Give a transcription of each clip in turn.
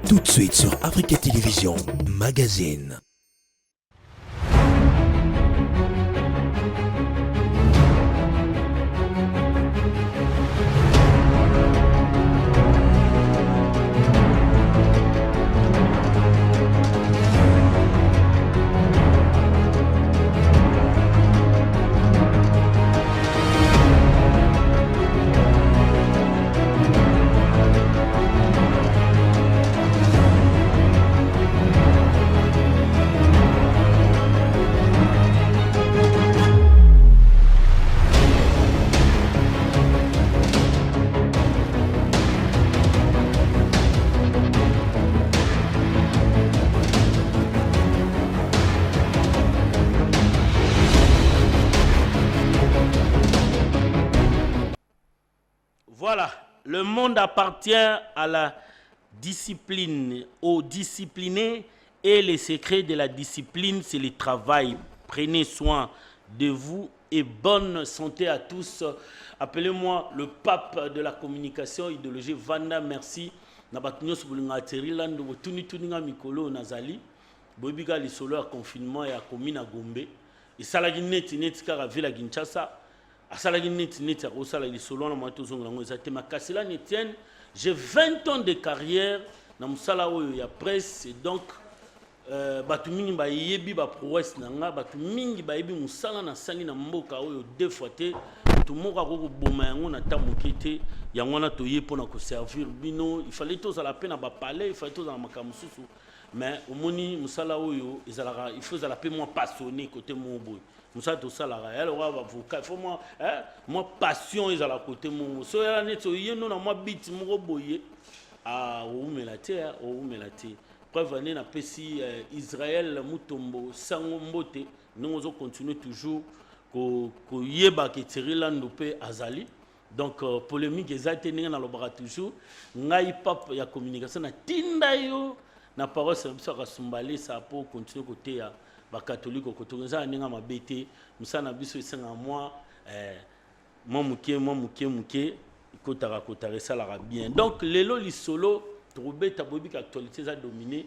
Tout de suite sur Africa Télévision Magazine. Voilà, le monde appartient à la discipline, aux disciplinés, et les secrets de la discipline, c'est le travail. Prenez soin de vous et bonne santé à tous. Appelez-moi le pape de la communication idéologie Vanda, merci. Nabatunyo subulinga teriland tuni tuninga mikolo nazali. Bobiga li solo à confinement et à commune à Gombe. Et salagi neti kara villa Kinshasa. J'ai 20 ans de carrière dans la presse et donc batu mingi ba yebi ba prouesse nanga batu mingi ba yebi musala na sali na mboka oyo deux fois te to moka ko boma yango na tamokete yango na toye pona ko servir bino il fallait tous à la peine ba parler il fallait tous à makamususu mais omoni musala oyo ezalaka il faut la peine moi passionné côté mon boy musala to sala alors avocat faut moi passion ils à la côté mon so ya neto yeno na moi bit mo boye a o melate preuve na pesi Israël mutombo sango mbote nous on continue toujours ko yeba ke tirilando pe azali donc polémique ezate ninga na lobara toujours ngai pap ya communication na tinda yo na parole ça rasumbali ça pour continuer côté ya ba catholique côté ça ninga mabete musana biso isenga moi muke kotara ça la bien donc lelo li solo trouver tabobik actualité ça dominé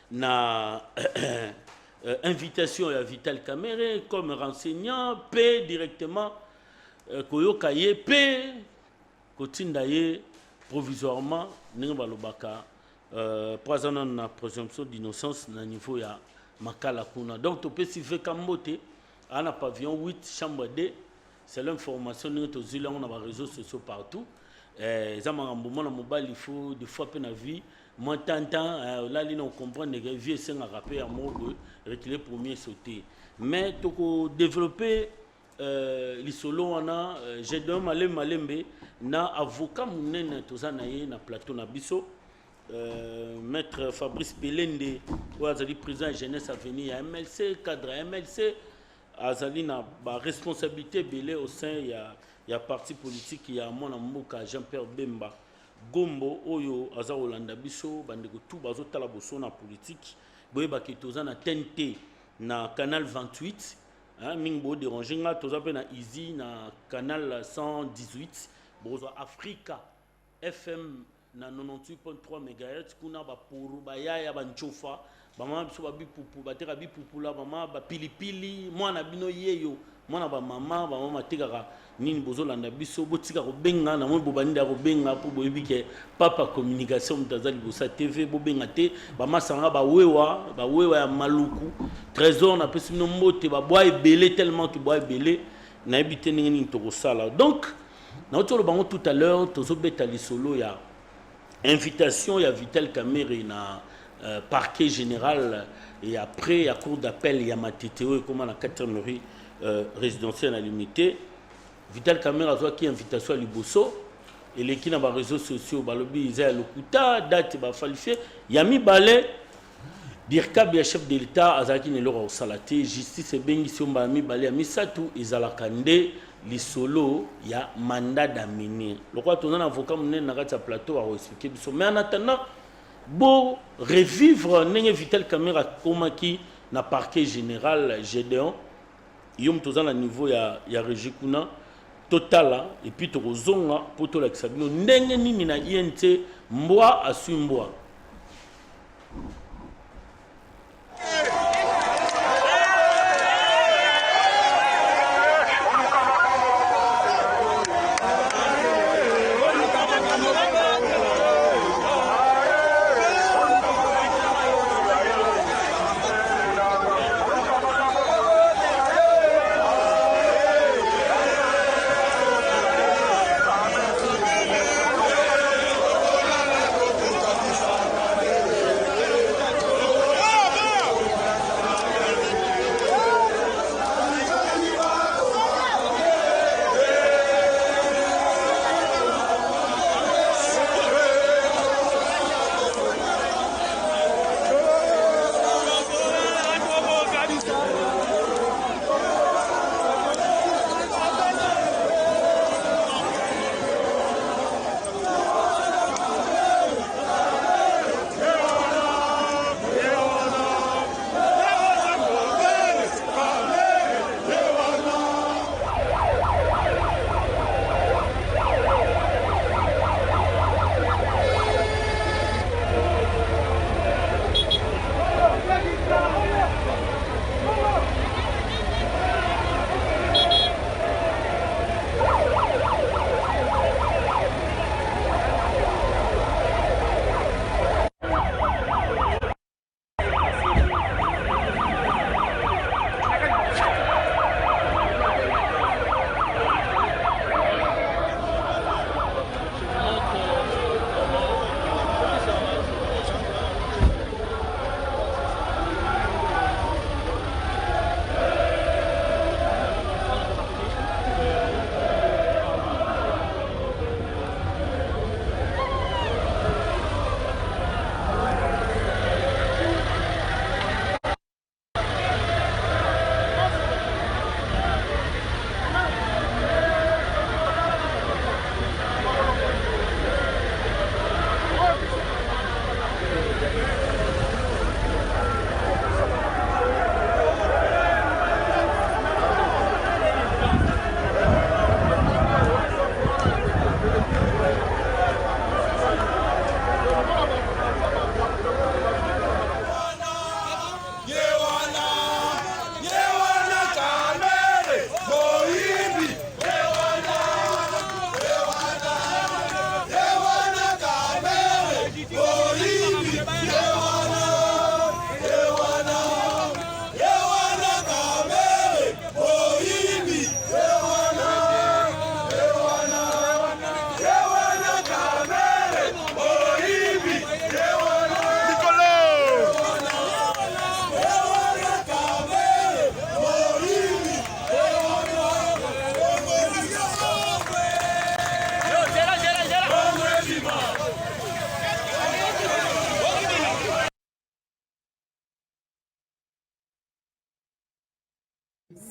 na invitation à Vital Kamerhe comme renseignant P directement koyokaye P kotindaye provisoirement ninga lobaka présent na présomption d'innocence na niveau ya makala kuna donc to peut si fait kambote ana pavillon 8 chambre D c'est l'information ninga to zila on a les réseaux sociaux partout zamanga mbomona mobile il faut des fois peine à vie moi t'entends là li on comprend que vieux c'est un rappel à mot reculer premier sauter mais to développer les solo on a j'ai donné malembe na avocat munene to zanaye na plateau na biso maître Fabrice Pelende ou azali président jeunesse avenir à MLC cadre MLC azali na ba responsabilité belé au sein il y a parti politique il y a mon mboka Jean-Pierre Bemba Gombo oyo aza Olanda biso bandeko tout bazo tala boso na politique boyeba ke toza na TNT na canal 28 hein mingbo déranger nga toza pe na Easy na canal 118 bozo Africa FM na 98.3 MHz kuna ba puru ba yaya ba nchofa ba mama biso ba bipupu ba teka bipupu la mama ba pilipili mwana bino yeyo mwana ba mama tekaka nini bozolanda biso botika ko benga na mo bobani da ko benga po boyebike papa communication mtazali bosa TV bo benga te ba masanga ba wewa ya maluku trésor na pesi no mbote ba boy belé tellement que boy belé na ebité nini to ko sala donc na otolo bango tout à l'heure tozo beta li solo ya invitation ya Vital Kamerhe na parquet général et après à cour d'appel il y a Matétéo et comment la 4e rue résidentielle à limité Vital Kamerhe a qui invitation à Liboso et les qui dans les réseaux sociaux balobi ils a lokuta date ba falsifié yami balé dirkab ya chef de l'état azaki ne lora salaté justice bengi somba mi balé mi satu izalakande li solo ya mandat d'amener le quoi ton avocat mon na kati plateau a expliquer biso mais en attendant bo revivre nenge Vital Kamerhe komaki na parquet général Gédéon yom tozana niveau ya régie kuna total et puis tokozonga pour to la kisabino ndenge nini na INT mbwa asu mbwa.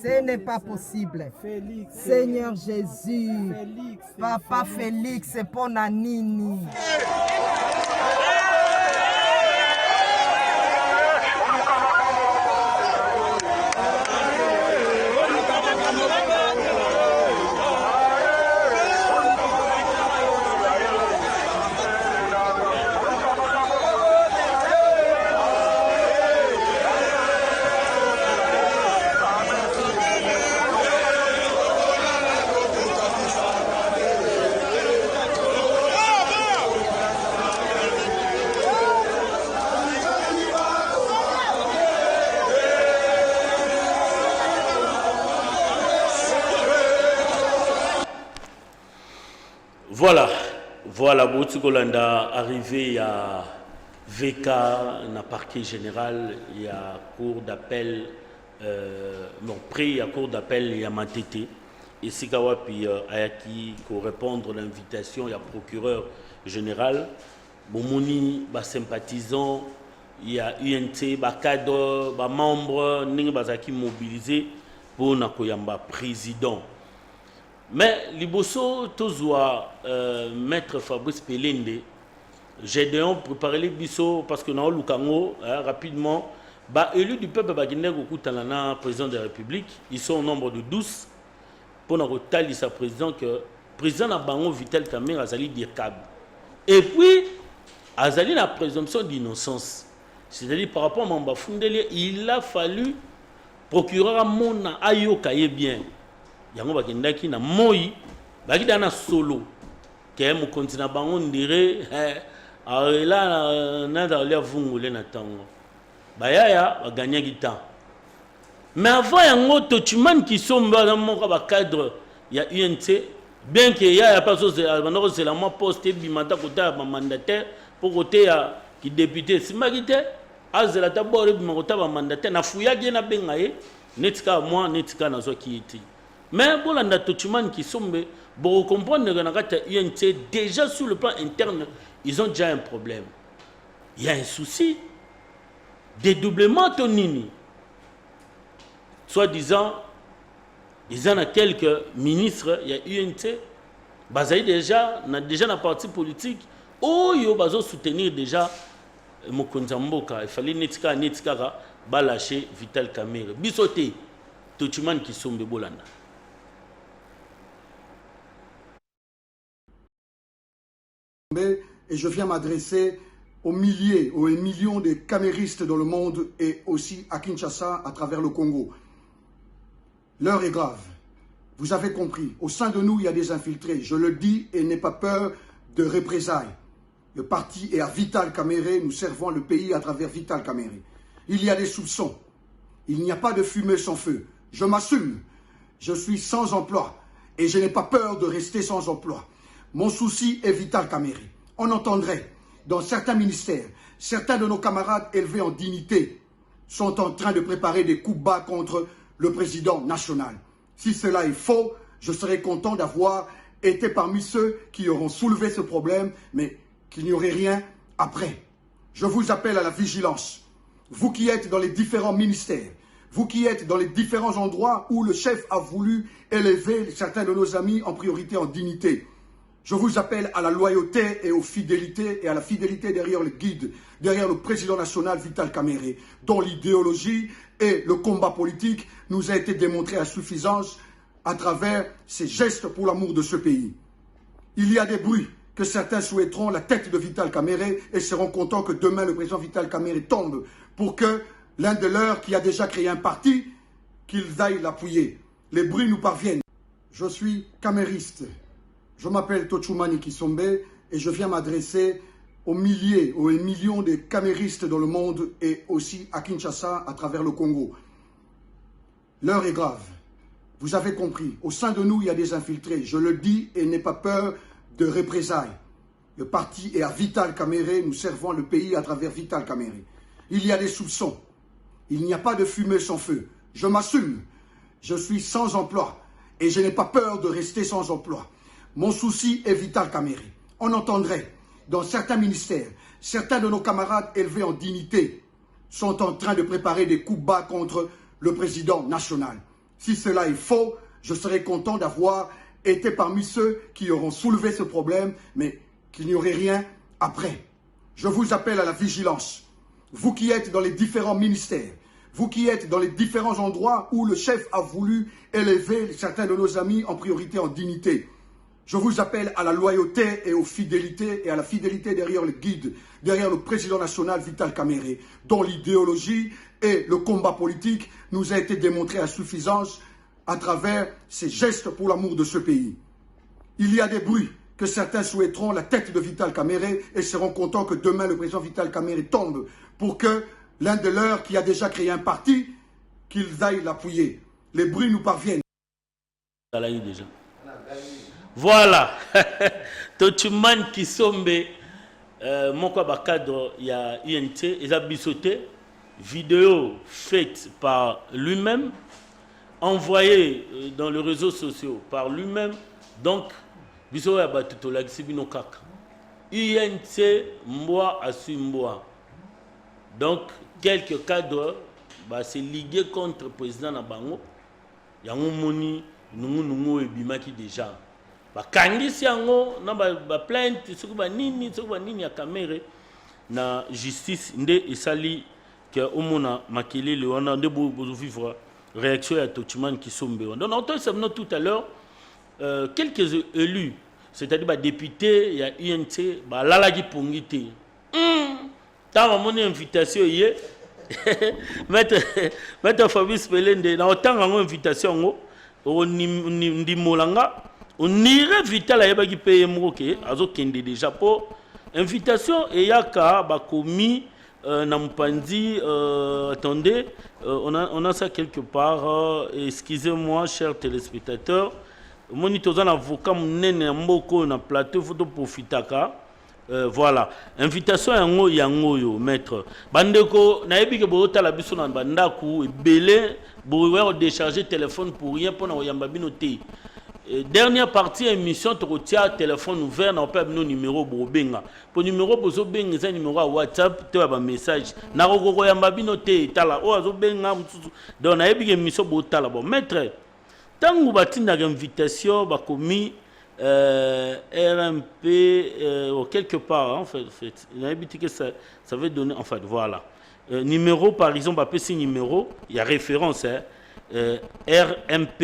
Ce n'est pas possible. Félix, Seigneur Jésus, Félix, Papa Félix, c'est pour Nanini. Voilà, Boutikolanda arrivé à VK, na parquet général, il y a cour d'appel, près il y a cour d'appel, il y a Matete. Et Sikawa puis Ayaki, pour répondre à l'invitation, il y a procureur général. Bomoni, sympathisant, il y a UNT, cadre, membre, qui mobilisé pour Nakoyamba président. Mais Liboso, Tozoa, maître Fabrice Pelende, j'ai donc préparé les bisous parce que dans le Lukango, rapidement, élu du peuple Baguineg au Koutanana, président de la République, ils sont au nombre de 12. pour nous retaler sa président que président na bango Vital Kamerhe azali dirkable. Et puis azali la présomption d'innocence. C'est-à-dire par rapport à Mamba Fundeli, il a fallu procureur à Mona ayoka ye bien. Yango bakendaki na moi bakida na solo ke mo continue bango ndire là na d'aller vungule na tango. Bayaya ba gagner temps. Mais avant yango Tochumane qui sont dans mon cadre il y a UNT bien que il y a pas chose c'est la moi poste bimata côté mandataire pour côté qui député simagité azela d'abord bimata mandataire na fouya bien na bengaye netika moi netika na zo qui était mais bon la Tochumane qui sont bon comprendre que na kata UNT déjà sur le plan interne ils ont déjà un problème. Il y a un souci dédoublement tonini. Soi-disant, ils en ont quelques ministres, il y a UNT, basé déjà dans la partie politique, où ils ont soutenir déjà Mokonza Mboka. Il fallait netika balacher Vital Kamerhe. Bisoté, Tochumane qui sont de Bolanda. Et je viens m'adresser aux milliers, aux millions de caméristes dans le monde et aussi à Kinshasa, à travers le Congo. L'heure est grave. Vous avez compris. Au sein de nous, il y a des infiltrés. Je le dis et n'aie pas peur de représailles. Le parti est à Vital Kamerhe. Nous servons le pays à travers Vital Kamerhe. Il y a des soupçons. Il n'y a pas de fumée sans feu. Je m'assume. Je suis sans emploi. Et je n'ai pas peur de rester sans emploi. Mon souci est Vital Kamerhe. On entendrait dans certains ministères, certains de nos camarades élevés en dignité sont en train de préparer des coups bas contre le président national. Si cela est faux, je serais content d'avoir été parmi ceux qui auront soulevé ce problème, mais qu'il n'y aurait rien après. Je vous appelle à la vigilance. Vous qui êtes dans les différents ministères, vous qui êtes dans les différents endroits où le chef a voulu élever certains de nos amis en priorité en dignité. Je vous appelle à la loyauté et aux fidélités et à la fidélité derrière le guide, derrière le président national Vital Kamerhe, dont l'idéologie et le combat politique nous a été démontré à suffisance à travers ses gestes pour l'amour de ce pays. Il y a des bruits que certains souhaiteront la tête de Vital Kamerhe et seront contents que demain le président Vital Kamerhe tombe pour que l'un de leurs qui a déjà créé un parti, qu'ils aillent l'appuyer. Les bruits nous parviennent. Je suis camériste. Je m'appelle Tochumane Kisombe et je viens m'adresser aux milliers, aux millions de caméristes dans le monde et aussi à Kinshasa, à travers le Congo. L'heure est grave. Vous avez compris. Au sein de nous, il y a des infiltrés. Je le dis et n'ai pas peur de représailles. Le parti est à Vital Kamerhe. Nous servons le pays à travers Vital Kamerhe. Il y a des soupçons. Il n'y a pas de fumée sans feu. Je m'assume. Je suis sans emploi et je n'ai pas peur de rester sans emploi. Mon souci est Vital Kamerhe. On entendrait dans certains ministères, certains de nos camarades élevés en dignité sont en train de préparer des coups bas contre le président national. Si cela est faux, je serais content d'avoir été parmi ceux qui auront soulevé ce problème, mais qu'il n'y aurait rien après. Je vous appelle à la vigilance. Vous qui êtes dans les différents ministères, vous qui êtes dans les différents endroits où le chef a voulu élever certains de nos amis en priorité en dignité. Je vous appelle à la loyauté et aux fidélités et à la fidélité derrière le guide, derrière le président national Vital Kamerhe, dont l'idéologie et le combat politique nous a été démontré à suffisance à travers ses gestes pour l'amour de ce pays. Il y a des bruits que certains souhaiteront la tête de Vital Kamerhe et seront contents que demain le président Vital Kamerhe tombe pour que l'un de leurs qui a déjà créé un parti, qu'ils aillent l'appuyer. Les bruits nous parviennent. Déjà. Voilà. Tochumane Kisombe, mon cadre, il y a UNT, ils ont bisoté, vidéo faite par lui-même, envoyée dans les réseaux sociaux par lui-même. Donc, biso ya batuto la sibino kaka. UNT Mboa asu Mboa. Donc, quelques cadres, c'est ligué contre le président Nabango. Il y a un moni, nous ebimaki déjà. Bakangisi yango na ba plainte sokuba nini ya Kamerhe na justice nde esali que omona makele le wana nde bozo vivre réaction à Tochiman qui sont béons. Donc, on entend tout à l'heure quelques élus, c'est-à-dire les députés, il y a INC, Lalagi Pongité. Tant mon invitation hier, Maître Fabrice Pelende, dans autant en invitation, on irait Vital à Yabagi Payemroke, Azo Kende déjà pour invitation et Yaka Bakomi. Nampandi, attendez, on a ça quelque part. Excusez-moi, chers téléspectateurs. Monitosan avocat Mounene Mboko na plateau photo profitaka. Voilà. Invitation yango yo maître. Bandeko nayebi ke boota la biso na bandaku belé bo décharger téléphone pour rien pour na oyamba bino te. Dernière partie émission tu retiens téléphone ouvert na pas nos numéro bobenga pour numéro bozo benga c'est numéro à WhatsApp tu as un message na roko ya mbabino te tala o azo benga mtusu donc na yebi émission botala bon maître tangu batinda invitation ba komi RMP quelque part en fait na yebi que ça veut donner en fait voilà numéro par exemple ba pesi numéro il y a référence hein RMP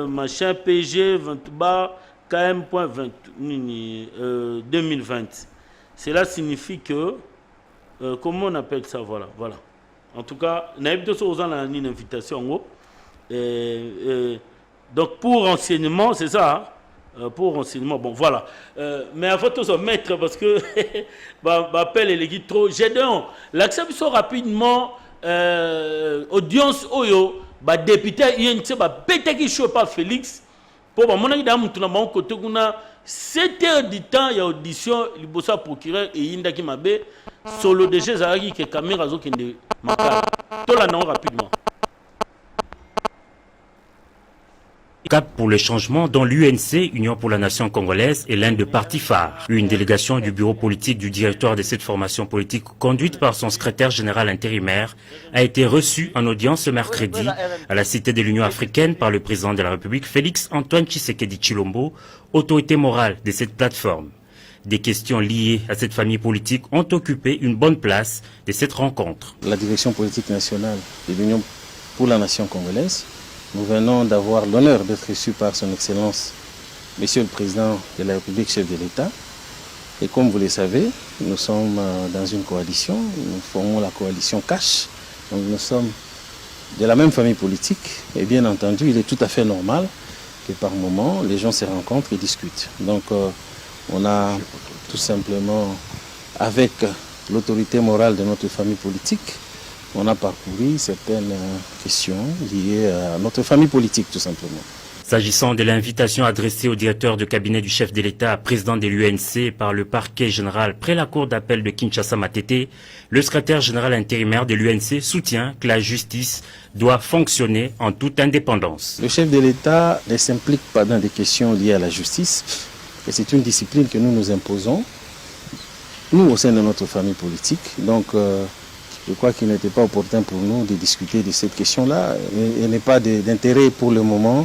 machin PG 20 bar KM.20 2020. Cela signifie que comment on appelle ça voilà en tout cas naïb de aux une invitation donc pour renseignement c'est ça hein? Pour renseignement bon voilà mais avant tout ça maître parce que appel et les guides trop j'ai donc l'accès rapidement audience oyo ba député UNC ba pétaki chaud par Félix pour ba monaki da mutu na mon côté kuna 7 heures du temps il y a audition libosa procureur et indaki mabe solo de chez Zaki que caméra zo kende makala to la non rapidement. Cap pour le changement dont l'UNC, Union pour la Nation congolaise, est l'un des partis phares. Une délégation du bureau politique du directeur de cette formation politique, conduite par son secrétaire général intérimaire, a été reçue en audience ce mercredi à la Cité de l'Union africaine par le président de la République, Félix Antoine Tshisekedi Tshilombo, autorité morale de cette plateforme. Des questions liées à cette famille politique ont occupé une bonne place de cette rencontre. La direction politique nationale de l'Union pour la Nation congolaise, nous venons d'avoir l'honneur d'être reçus par son Excellence, Monsieur le Président de la République, chef de l'État. Et comme vous le savez, nous sommes dans une coalition, nous formons la coalition CASH. Donc nous sommes de la même famille politique. Et bien entendu, il est tout à fait normal que par moment, les gens se rencontrent et discutent. Donc on a tout simplement, avec l'autorité morale de notre famille politique, on a parcouru certaines questions liées à notre famille politique, tout simplement. S'agissant de l'invitation adressée au directeur de cabinet du chef de l'État, président de l'UNC, par le parquet général près la cour d'appel de Kinshasa-Matete, le secrétaire général intérimaire de l'UNC soutient que la justice doit fonctionner en toute indépendance. Le chef de l'État ne s'implique pas dans des questions liées à la justice, et c'est une discipline que nous nous imposons, nous au sein de notre famille politique. Donc, je crois qu'il n'était pas opportun pour nous de discuter de cette question-là. Il n'est pas d'intérêt pour le moment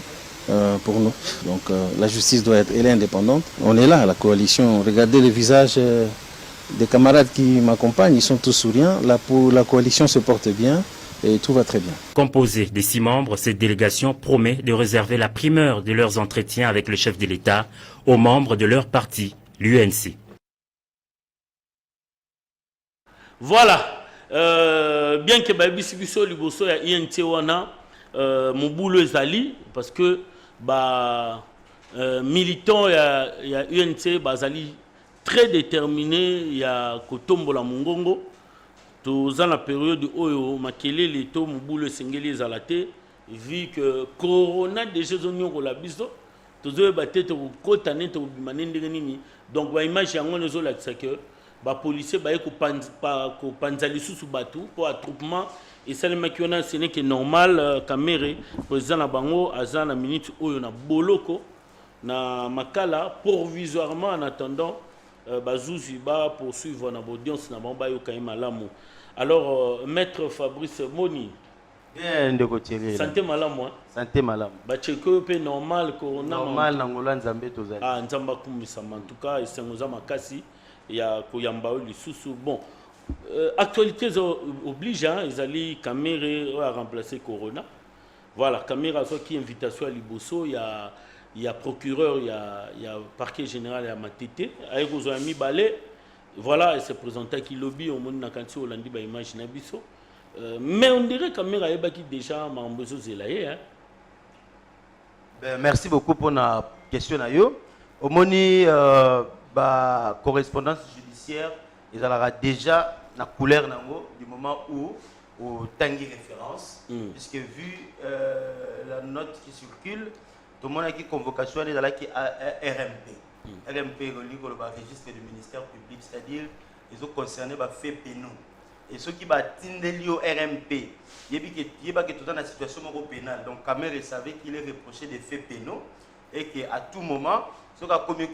pour nous. Donc la justice doit être indépendante. On est là, la coalition. Regardez les visages des camarades qui m'accompagnent. Ils sont tous souriants. La coalition se porte bien et tout va très bien. Composée de 6 membres, cette délégation promet de réserver la primeur de leurs entretiens avec le chef de l'État aux membres de leur parti, l'UNC. Voilà. Bien que Baby Biso Liboso ya INT wana mon boulot ezali parce que militant ya UNT bazali très déterminé ya kotombola mongongo toza na période oyo makelele to mon boulot sengeli ezalate vu que corona déjà zonyo la biso tozo batete ko kotane to bimane ndenge nini donc ba image yango nezo la que ba policier ba ko panza lisusu batu pour attroupement et ça le makiona ce n'est que normal caméra président na bango azana minute oyo na boloko na makala provisoirement en attendant bazuzi ba poursuivre na audience na bamba yo kaima malamu. Alors maître Fabrice Moni bien de côté santé malamu santé malamu ba cheko pe normal corona normal na ngola nzambe tozali ah nzamba kumbisa en tout cas esengoza makasi ya koyamba lisusu bon actualité oblige hein ils allaient caméra à remplacer corona Voilà, caméra soit qui invitation à Liboso, il y a procureur, il y a parquet général à Matete, avec vos amis Balé. Voilà, il s'est présenté à Kilobi, au monde n'a qu'à Hollandi, bah image Nabiso. Mais on dirait caméra qui déjà m'a besoin de merci beaucoup pour la question. Au moni correspondance judiciaire, ils aura déjà la couleur du moment où au tangi référence, puisque vu la note qui circule, tout le monde a qui convocation est dans la qui RMP. RMP le registre du ministère public, c'est-à-dire ils ont concerné les faits pénaux. Et ceux qui battent au RMP, il y a tout dans la situation pénale. Donc Kamere savait qu'il est reproché des faits pénaux et qu'à tout moment, ce qu'a commis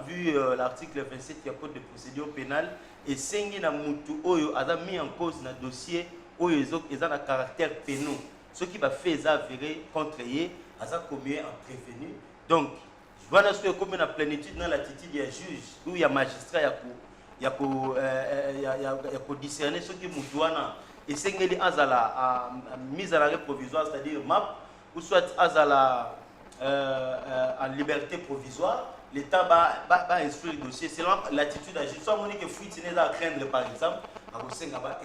vu l'article 27 du code de procédure pénale, et Sengi na Moutou Oyo a mis en cause dans le dossier Oyo ils ont un caractère pénal. Ce qui va faire ça avéré contre eux, a commis en prévenu. Donc, je vois que comme une plénitude dans l'attitude du juge, où il y a magistrat, il y a discerner ce qui moutouana et Sengi a la mise à l'arrêt provisoire, c'est-à-dire MAP, ou soit en liberté provisoire. L'État va instruire le dossier selon l'attitude à justice. Soit on dit que Fouiti n'est pas à craindre, par exemple, à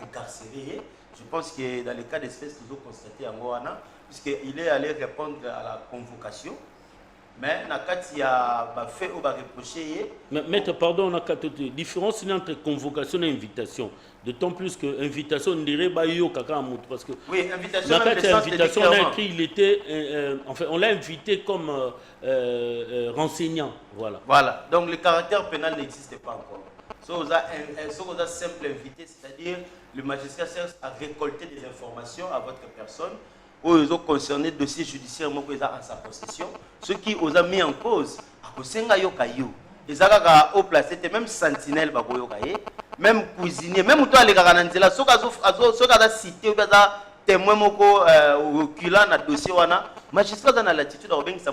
incarcérer. Je pense que dans les cas d'espèce, nous avons constaté en Goana, puisqu'il est allé répondre à la convocation. Mais il y a fait ou reproché. Maître, pardon, on a une différence entre convocation et invitation. D'autant plus que invitation, on dirait parce que oui, invitation, on a écrit, il était, enfin, on l'a invité comme renseignant. Voilà. Donc le caractère pénal n'existe pas encore. So, on a simple invité, c'est-à-dire le magistrat cherche à récolter des informations à votre personne où ils ont concerné le dossier judiciaire en sa possession. Ceux qui ont mis en cause, ils ont placé même sentinelle, même cuisinier, même toi les garanties, ceux qui ont cité, témoin reculant dans le dossier, magistrat dans l'attitude de ça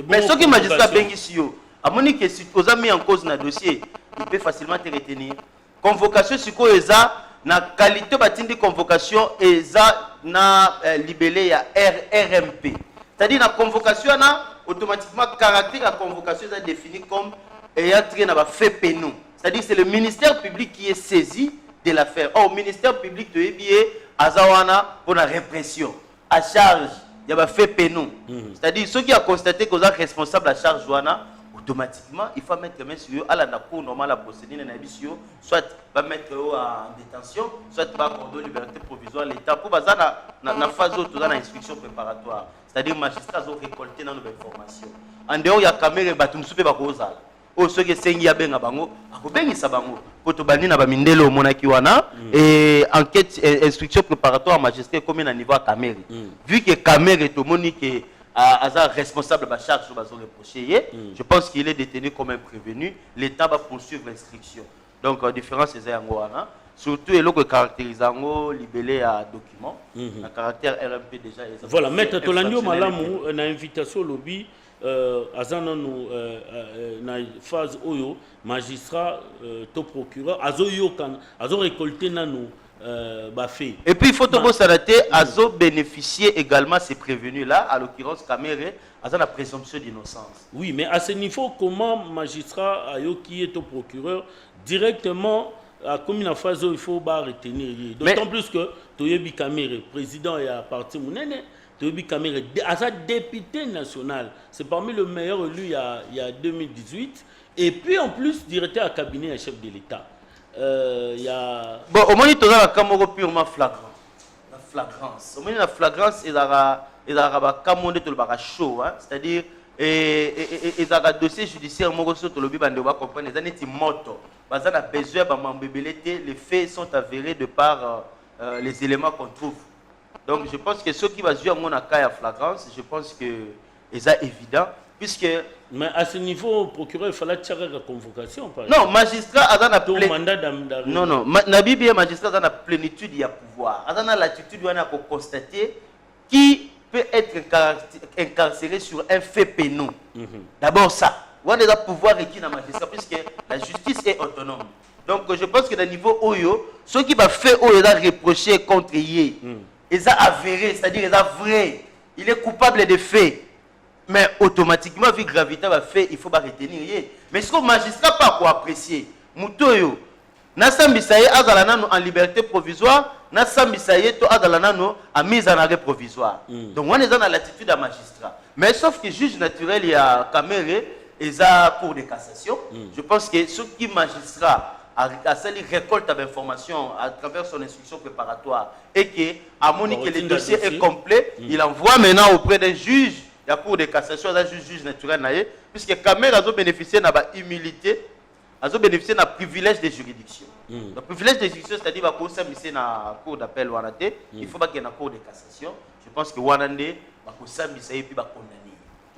mais ceux qui magistrat à mon avis, si vous avez mis en cause dans le dossier, il peut facilement te retenir. Convocation, c'est quoi la qualité de convocation est libellé à RMP. C'est-à-dire la convocation, automatiquement, le caractère de la convocation est défini comme ayant trait dans fait pénal. C'est-à-dire que c'est le ministère public qui est saisi de l'affaire. Or, le ministère public de EBA, Azawana pour la répression. À charge, il y a fait pénal. C'est-à-dire ceux qui ont constaté qu'ils sont responsables à charge, automatiquement, il faut mettre les mains sur eux à la cour normale à procéder, soit va mettre eux en détention, soit va accorder liberté provisoire l'État pour baser la phase où dans l'instruction préparatoire. C'est-à-dire que les magistrats ont récolté dans nos informations. En dehors, il y a caméra et batum soupe bakozala. Oh, ceux qui sont ya benga bango, akobengisa bango. Poto bani na bamindelo monaki wana et enquête instruction préparatoire magistrat comme à niveau à caméra. Vu que caméra est au monique responsable de la charge sur reproché, je pense qu'il est détenu comme un prévenu. L'État va poursuivre l'instruction. Donc, la différence est surtout il faut caractériser libellé à document. Le caractère RMP déjà. Voilà, maître Tolanio Malamu, une invitation au lobby. Azana nous na phase oyo magistrat to procureur azo récolté nanu fait. Et puis il faut tout s'arrêter azo bénéficier également ces prévenus là, à l'occurrence Kamere azana présomption d'innocence. Oui, mais à ce niveau comment magistrat ayo qui est au procureur directement à comme une phase où il faut retenir. D'autant plus que Toyebi Kamere président et à parti Mounene Toyebi Kamere, à député national, c'est parmi le meilleur élu il y a 2018, et puis en plus directeur à cabinet et chef de l'État. Il y a... Bon, au moins il y a un camoro purement flagrant. La flagrance. Au moins la flagrance, il y a un camoro de chaud, c'est-à-dire il y a un dossier judiciaire, moi aussi, tout le monde va comprendre, il y a des motos. Parce qu'on a besoin de les faits sont avérés de par les éléments qu'on trouve. Donc je pense que ceux qui vont jouer à mon cas à flagrance, je pense que c'est évident, puisque... Mais à ce niveau, procureur, il fallait tirer la convocation. Non, magistrat a dans la plénitude. Non, non, Nabibi magistrat a dans la plénitude du pouvoir. A dans l'attitude où on a constaté qui peut être incarcéré sur un fait pénal. D'abord ça. On a le pouvoir requis dans le magistrat, puisque la justice est autonome. Donc je pense que dans le niveau Oyo, ceux qui vont faire Oyo reprocher contre eux, ils ont avéré, c'est-à-dire ils ont vrai, il est coupable des faits. Mais automatiquement, vu gravité va fait, il faut pas retenir. Mais ce que le magistrat pas quoi apprécier, Moutoyo, Nassambisaye Azalanano en liberté provisoire, Nassambisaye to Azalanano en mise en arrêt provisoire. Donc on est dans l'attitude d'un magistrat. Mais sauf que juge naturel, il y a Caméré, et ça cour de cassation. Je pense que ce qui magistrat a récolte d'informations à travers son instruction préparatoire et que, à mon que le dossier est complet, il envoie maintenant auprès d'un juge. La Cour de cassation, c'est un juge naturel, puisque Kamer a bénéficié de l'humilité, a bénéficié d'un privilège de juridiction. Le privilège de juridiction, c'est-à-dire qu'il faut s'amuser dans la Cour d'appel, il faut qu'il y ait une Cour de cassation. Je pense que Wanande va s'amuser et puis va condamner.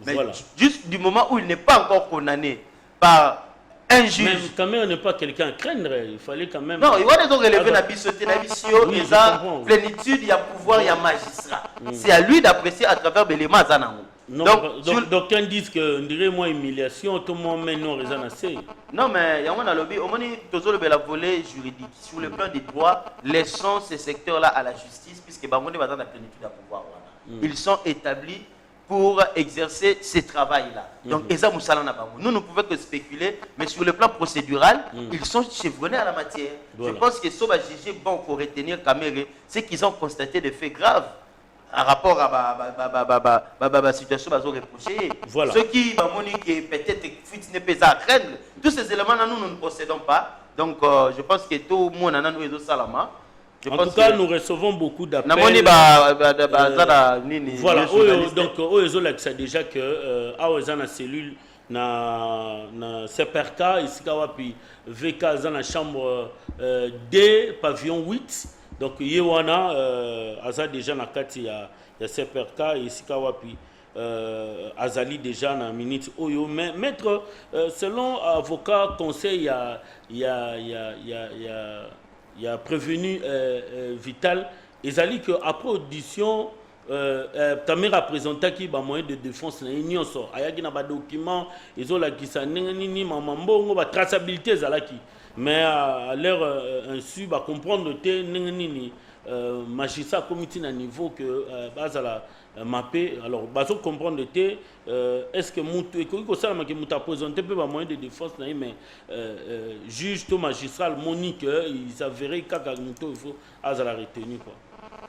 Mais voilà. Juste du moment où il n'est pas encore condamné par un juge. Même Kamer n'est pas quelqu'un à craindre, il fallait quand même. Non, il va donc relever la bisoté, la mission, il y a plénitude, il y a pouvoir, il y a magistrat. C'est à lui d'apprécier à travers l'élément Zanango. Non, donc d'aucuns disent que, on dirait moi, humiliation, tout le monde maintenant raison assez. Non, mais il y a un lobby, au moins, toujours le volet juridique. Sur le plan des droits, laissons ces secteurs-là à la justice, puisque Bangonde va dans la plénitude à pouvoir. Ils sont établis pour exercer ce travail-là. Donc, nous ne pouvons que spéculer, mais sur le plan procédural, ils sont chevronnés à la matière. Voilà. Je pense que ce qui va juger bon pour retenir Caméré, c'est qu'ils ont constaté des faits graves. En rapport à la situation qu'ils ont reproché. Voilà. Ce qui peut-être n'est pas à craindre, tous ces éléments-là, nous ne possédons pas. Donc, je pense que tout le monde a nous salama. En tout cas, nous recevons beaucoup d'appels. Voilà, donc, ils ont déjà que la cellule na CPRK, ici, puis VK, dans la chambre D, pavillon 8. Donc, Yewana, Aza déjà na kati ya CPRK, ici Kawapi, Azali déjà na minute Oyo. Mais maître, selon avocat conseil, il y a prévenu Vital, Azali que après audition, Tamer a présenté qui ba moyen de défense na union so. Ayaki na ba document, ils ont la kisa nini mamambo, ba traçabilité zalaki. Mais à l'heure insu, va comprendre que magistrat comité à niveau que bazala mappé. Alors, bazo comprendre que est-ce que mutu que ça m'a présenté peu moyen de défense mais juge to magistral Monique il s'avérait qu'à mutu il faut azala retenu quoi.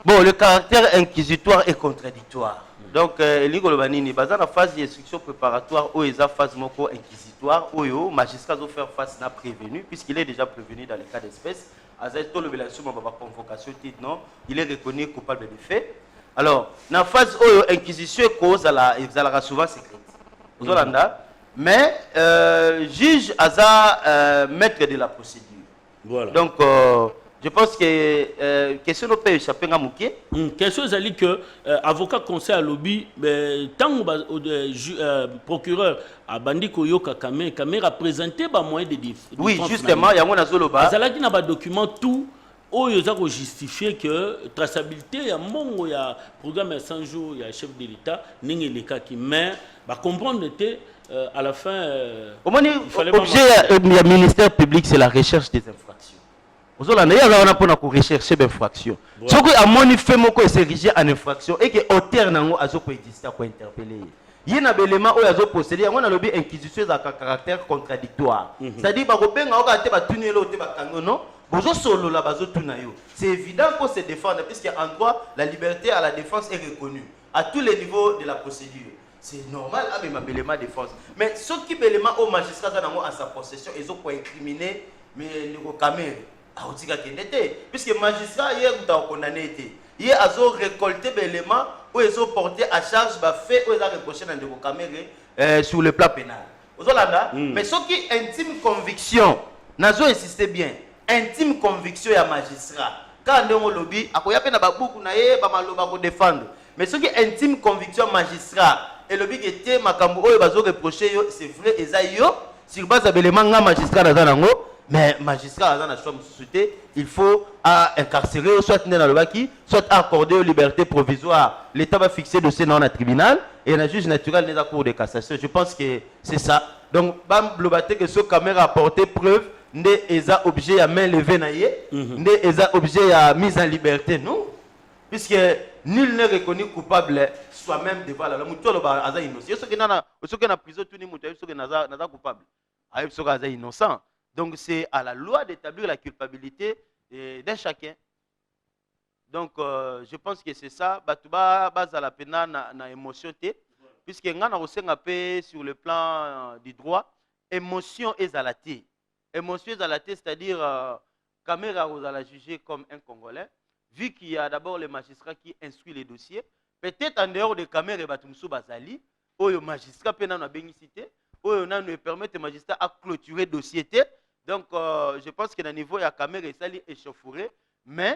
Bon, le caractère inquisitoire et contradictoire. Donc, l'Igolobanini, dans la phase d'instruction préparatoire, où il y a phase moko inquisitoire, où le magistrat doit faire face à prévenu, puisqu'il est déjà prévenu dans les cas d'espèce. Non, il est reconnu coupable des faits. Alors, dans la phase où l'inquisition cause, il souvent secrète. Mais, juge Aza, maître de la procédure. Voilà. Donc, je pense que question ne peut échapper à Mouké. Question est que avocat conseil à lobby, tant que procureur a bandi Koyoka Kamer a présenté un moyen de défense. Oui, justement, il y a un zoloba. Il y a un document tout où il y a justifié que traçabilité, il y a un programme 100 jours, il y a un chef de l'État, il y a les cas qui mais comprendre que à la fin. Il fallait objet du ministère public, c'est la recherche des infractions. Vous avez rechercher des infractions. Ce que Amoni fait s'ériger en infraction et que auteur nango azo peut exister pour interpeller. Il y a un élément où azo procéder, on a le bien inquisition à caractère contradictoire. C'est-à-dire ba robenga o ka te ba tunelo te ba kangono, bozo solo la bazo tunayo. C'est évident qu'on se défendre puisque en droit la liberté à la défense est reconnue à tous les niveaux de la procédure. C'est normal à même élément de défense. Mais ce qui est élément au magistrat dans sa possession, ils ont incriminer mais le caméra. Puisque le magistrat hier a condamné, il a récolté des éléments où ils ont porté à charge des faits où ils ont reproché dans le caméra sur le plan pénal. Mais ce qui est intime conviction, Nazo insisté bien, intime conviction et magistrat. Quand on lobby, il y a beaucoup de défendre. Mais ce qui est intime conviction magistrat, et le but était makambo où ils ont reproché, c'est vrai, ils ont sur base de l'élément magistrat dans mais magistrat dans la société, il faut incarcérer soit soit accorder aux libertés provisoires. L'État va fixer le dossier dans le tribunal et un juge naturel n'est d'accord de cassation. Je pense que c'est ça. Donc, bam blobaté que ce caméra a porté preuve, n'est objet à main levée naïe, n'est objet à mise en liberté, non. Puisque nul n'est reconnu coupable soi-même devant la loi. Mutuo loba aza innocent. Ce qui est na prison tout ni mutuo ce qui naza coupable. Aïe ce qui aza innocent. Donc c'est à la loi d'établir la culpabilité d'un chacun. Donc je pense que c'est ça. Batuba base à la peine na émotion té. Puisque ngana osenga pe sur le plan du droit, émotion est à la té. Émotion est à la té, c'est-à-dire caméra vous allez la juger comme un Congolais. Vu qu'il y a d'abord les magistrats qui instruisent les dossiers, peut-être en dehors de caméra, Batumsou Bazali, où le magistrat peut nous bénéficier, où nous permettre aux magistrats à clôturer le dossier. Donc, je pense que le niveau de la caméra, ça est échauffouré, mais